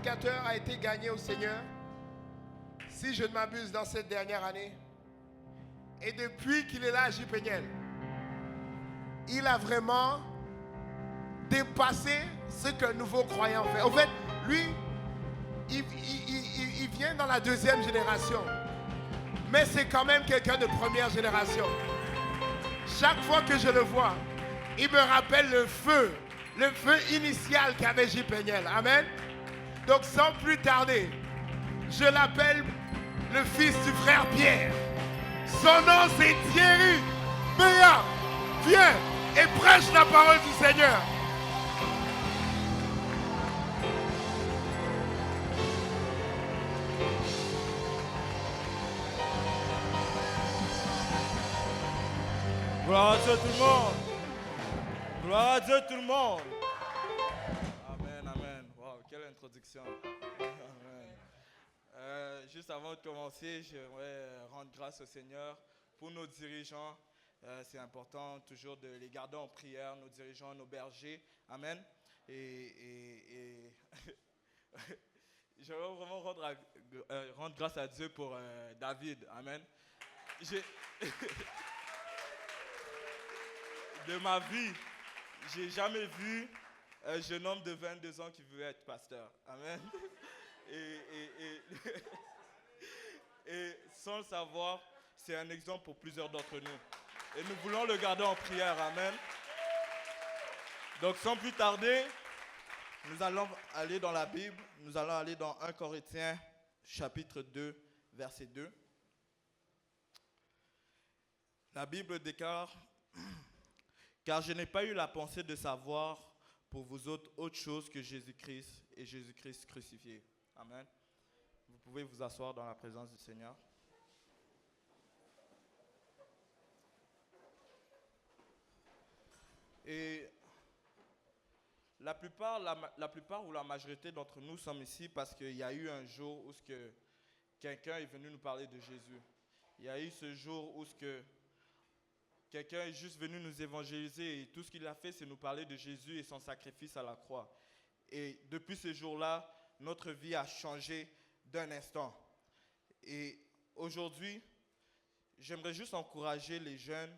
prédicateur a été gagné au Seigneur, si je ne m'abuse, dans cette dernière année. Et depuis qu'il est là à J-Péniel, il a vraiment dépassé ce qu'un nouveau croyant fait. En fait, lui, il vient dans la deuxième génération. Mais c'est quand même quelqu'un de première génération. Chaque fois que je le vois, il me rappelle le feu initial qu'avait J-Péniel. Amen. Donc sans plus tarder, je l'appelle le fils du frère Pierre. Son nom c'est Thierry Béat. Viens et prêche la parole du Seigneur. Gloire à Dieu tout le monde. Gloire à Dieu tout le monde. Amen, amen. Wow, quelle introduction. Amen. Juste avant de commencer, j'aimerais rendre grâce au Seigneur pour nos dirigeants. C'est important toujours de les garder en prière, nos dirigeants, nos bergers. Amen. Et j'aimerais vraiment rendre grâce à Dieu pour David. Amen. De ma vie, j'ai jamais vu un jeune homme de 22 ans qui veut être pasteur. Amen. Et sans le savoir, c'est un exemple pour plusieurs d'entre nous. Et nous voulons le garder en prière. Amen. Donc sans plus tarder, nous allons aller dans la Bible. Nous allons aller dans 1 Corinthiens chapitre 2, verset 2. La Bible déclare: car je n'ai pas eu la pensée de savoir pour vous autre chose que Jésus-Christ et Jésus-Christ crucifié. Amen. Vous pouvez vous asseoir dans la présence du Seigneur. Et la plupart ou la majorité d'entre nous sommes ici parce qu'il y a eu un jour où quelqu'un est venu nous parler de Jésus. Il y a eu ce jour où quelqu'un est juste venu nous évangéliser et tout ce qu'il a fait, c'est nous parler de Jésus et son sacrifice à la croix. Et depuis ce jour-là, notre vie a changé d'un instant. Et aujourd'hui, j'aimerais juste encourager les jeunes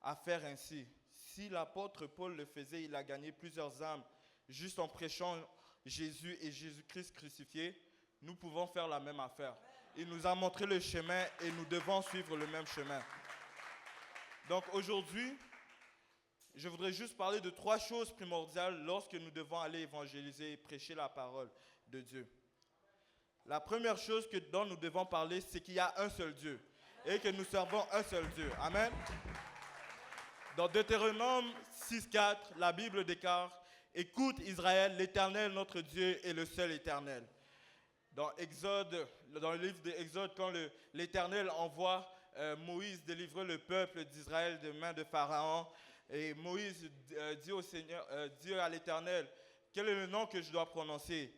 à faire ainsi. Si l'apôtre Paul le faisait, il a gagné plusieurs âmes juste en prêchant Jésus et Jésus-Christ crucifié. Nous pouvons faire la même affaire. Il nous a montré le chemin et nous devons suivre le même chemin. Donc aujourd'hui, je voudrais juste parler de 3 choses primordiales lorsque nous devons aller évangéliser et prêcher la parole de Dieu. La première chose dont nous devons parler, c'est qu'il y a un seul Dieu et que nous servons un seul Dieu. Amen. Dans Deutéronome 6,4, la Bible déclare: écoute Israël, l'Éternel notre Dieu est le seul éternel. Dans le livre d'Exode, quand l'Éternel envoie Moïse délivrer le peuple d'Israël des mains de Pharaon, et Moïse dit au Seigneur, dit à l'Éternel: quel est le nom que je dois prononcer?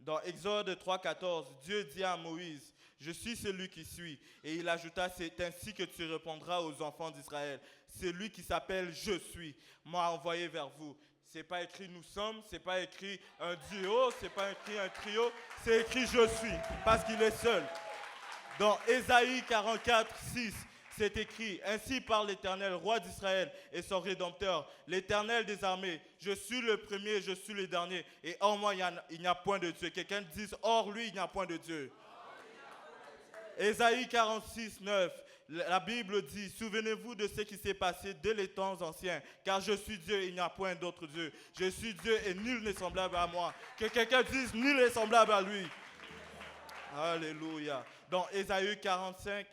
Dans Exode 3,14, Dieu dit à Moïse: je suis celui qui suis. Et il ajouta: c'est ainsi que tu répondras aux enfants d'Israël. C'est lui qui s'appelle Je suis, m'a envoyé vers vous. C'est pas écrit nous sommes, c'est pas écrit un duo, c'est pas écrit un trio, c'est écrit Je suis, parce qu'il est seul. Dans Ésaïe 44,6, c'est écrit: ainsi parle l'Éternel, roi d'Israël et son Rédempteur, l'Éternel des armées. Je suis le premier, je suis le dernier, et hors moi il n'y a point de Dieu. Quelqu'un dise: hors lui il n'y a point de Dieu. Ésaïe 46,9, la Bible dit: souvenez-vous de ce qui s'est passé dès les temps anciens, car je suis Dieu et il n'y a point d'autre Dieu. Je suis Dieu et nul n'est semblable à moi. Que quelqu'un dise: nul n'est semblable à lui. Alléluia. Dans Ésaïe 45,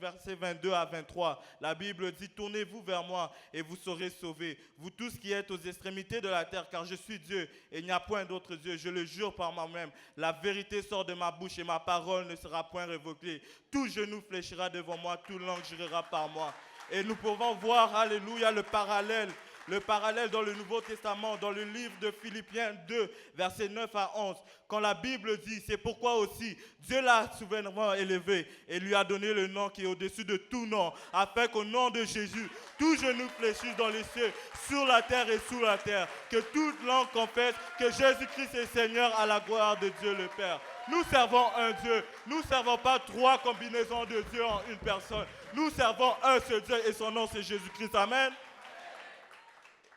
versets 22 à 23, la Bible dit: tournez-vous vers moi et vous serez sauvés, vous tous qui êtes aux extrémités de la terre, car je suis Dieu et il n'y a point d'autre Dieu. Je le jure par moi-même, la vérité sort de ma bouche et ma parole ne sera point révoquée. Tout genou fléchira devant moi, toute langue jurera par moi. Et nous pouvons voir, alléluia, le parallèle le parallèle dans le Nouveau Testament, dans le livre de Philippiens 2, versets 9 à 11, quand la Bible dit, c'est pourquoi aussi Dieu l'a souverainement élevé et lui a donné le nom qui est au-dessus de tout nom, afin qu'au nom de Jésus, tout genou fléchisse dans les cieux, sur la terre et sous la terre, que toute langue confesse que Jésus-Christ est Seigneur à la gloire de Dieu le Père. Nous servons un Dieu. Nous ne servons pas 3 combinaisons de Dieu en une personne. Nous servons un seul Dieu et son nom c'est Jésus-Christ. Amen.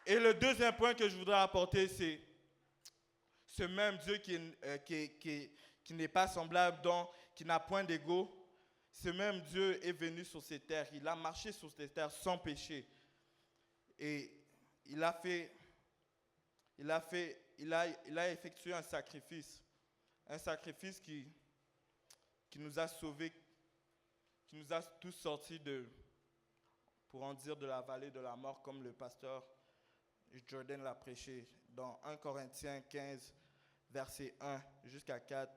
Et le deuxième point que je voudrais apporter, c'est ce même Dieu qui n'est pas semblable, qui n'a point d'ego. Ce même Dieu est venu sur ces terres. Il a marché sur ces terres sans péché. Et il a effectué un sacrifice. Un sacrifice qui nous a sauvés, qui nous a tous sortis pour en dire, de la vallée de la mort, comme le pasteur Jordan l'a prêché. Dans 1 Corinthiens 15, verset 1 jusqu'à 4,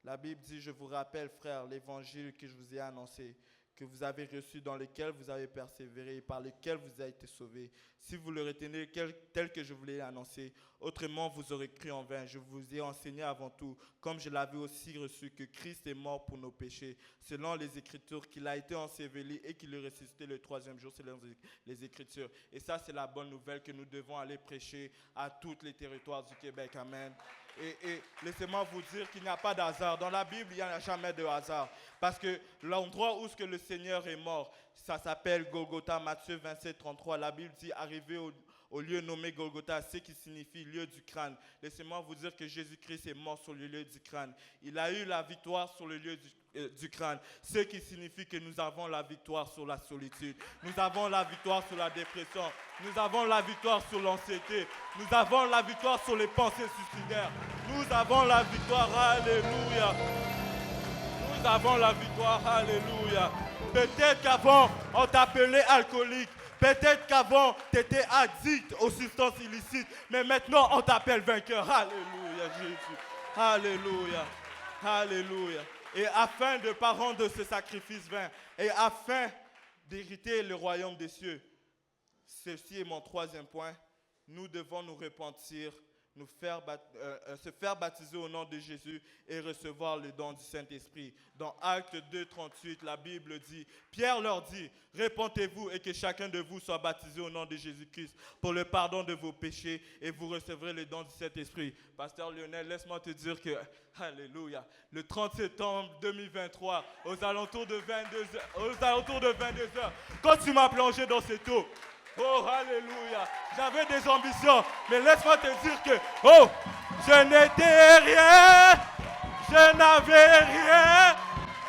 la Bible dit, « Je vous rappelle, frères, l'évangile que je vous ai annoncé, que vous avez reçu, dans lequel vous avez persévéré et par lequel vous avez été sauvés. Si vous le retenez tel que je vous l'ai annoncé, autrement vous aurez cru en vain. Je vous ai enseigné avant tout, comme je l'avais aussi reçu, que Christ est mort pour nos péchés, selon les Écritures, qu'il a été enseveli et qu'il est ressuscité le 3e jour, selon les Écritures. » Et ça, c'est la bonne nouvelle que nous devons aller prêcher à tous les territoires du Québec. Amen. Et laissez-moi vous dire qu'il n'y a pas d'hasard. Dans la Bible, il n'y a jamais de hasard. Parce que l'endroit où le Seigneur est mort, ça s'appelle Golgotha, Matthieu 27, 33. La Bible dit, arrivé au lieu nommé Golgotha, ce qui signifie lieu du crâne. Laissez-moi vous dire que Jésus-Christ est mort sur le lieu du crâne. Il a eu la victoire sur le lieu du crâne, ce qui signifie que nous avons la victoire sur la solitude, nous avons la victoire sur la dépression, nous avons la victoire sur l'anxiété, nous avons la victoire sur les pensées suicidaires, nous avons la victoire, alléluia, nous avons la victoire, alléluia. Peut-être qu'avant on t'appelait alcoolique, peut-être qu'avant tu étais addict aux substances illicites, mais maintenant on t'appelle vainqueur, alléluia Jésus, alléluia, alléluia. Et afin de pas rendre ce sacrifice vain, et afin d'hériter le royaume des cieux, ceci est mon 3e point, nous devons nous repentir, se faire baptiser au nom de Jésus et recevoir le don du Saint-Esprit. Dans Actes 2, 38, la Bible dit, Pierre leur dit, repentez-vous et que chacun de vous soit baptisé au nom de Jésus-Christ pour le pardon de vos péchés et vous recevrez le don du Saint-Esprit. Pasteur Lionel, laisse-moi te dire que, alléluia, le 30 septembre 2023, aux alentours de 22h, quand tu m'as plongé dans cette eau, oh, alléluia. J'avais des ambitions, mais laisse-moi te dire que, oh, je n'étais rien, je n'avais rien,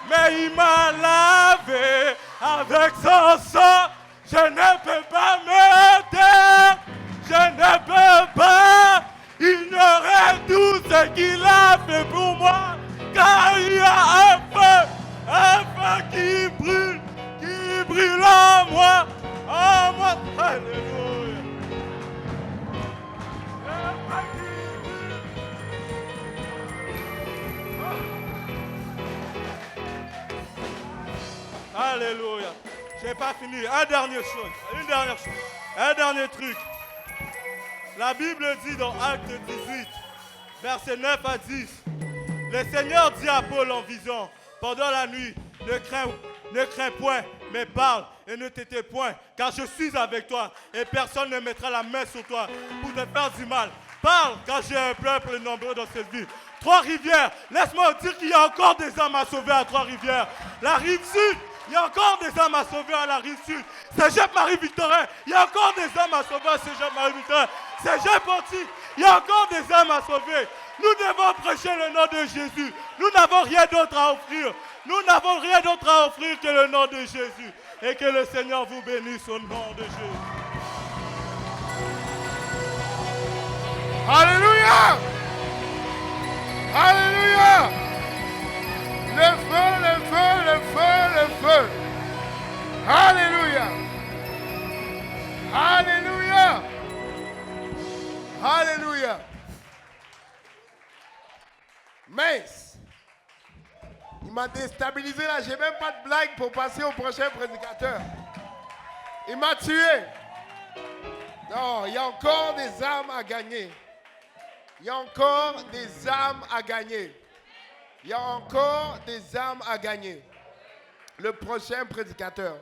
mais il m'a lavé avec son sang. Je ne peux pas me taire, je ne peux pas ignorer tout ce qu'il a fait pour moi, car il y a un feu qui brûle en moi. Oh, moi, alléluia. Alléluia. Je n'ai pas fini. Une dernière chose. Un dernier truc. La Bible dit dans Acte 18, versets 9 à 10, le Seigneur dit à Paul en vision, pendant la nuit, ne crains point, mais parle et ne t'étais point, car je suis avec toi et personne ne mettra la main sur toi pour te faire du mal. Parle, car j'ai un peuple nombreux dans cette ville. Trois-Rivières, laisse-moi dire qu'il y a encore des âmes à sauver à Trois-Rivières. La rive sud, il y a encore des âmes à sauver à la rive sud. Cégep Marie-Victorin, il y a encore des âmes à sauver à Cégep Marie-Victorin. Cégep Antique, il y a encore des âmes à sauver. Nous devons prêcher le nom de Jésus. Nous n'avons rien d'autre à offrir. Nous n'avons rien d'autre à offrir que le nom de Jésus. Et que le Seigneur vous bénisse au nom de Jésus. Alléluia! Alléluia! Le feu, le feu, le feu, le feu. Alléluia! Alléluia! Alléluia! Mince! Il m'a déstabilisé là, j'ai même pas de blague pour passer au prochain prédicateur. Il m'a tué. Non, il y a encore des âmes à gagner. Il y a encore des âmes à gagner. Il y a encore des âmes à gagner. Le prochain prédicateur.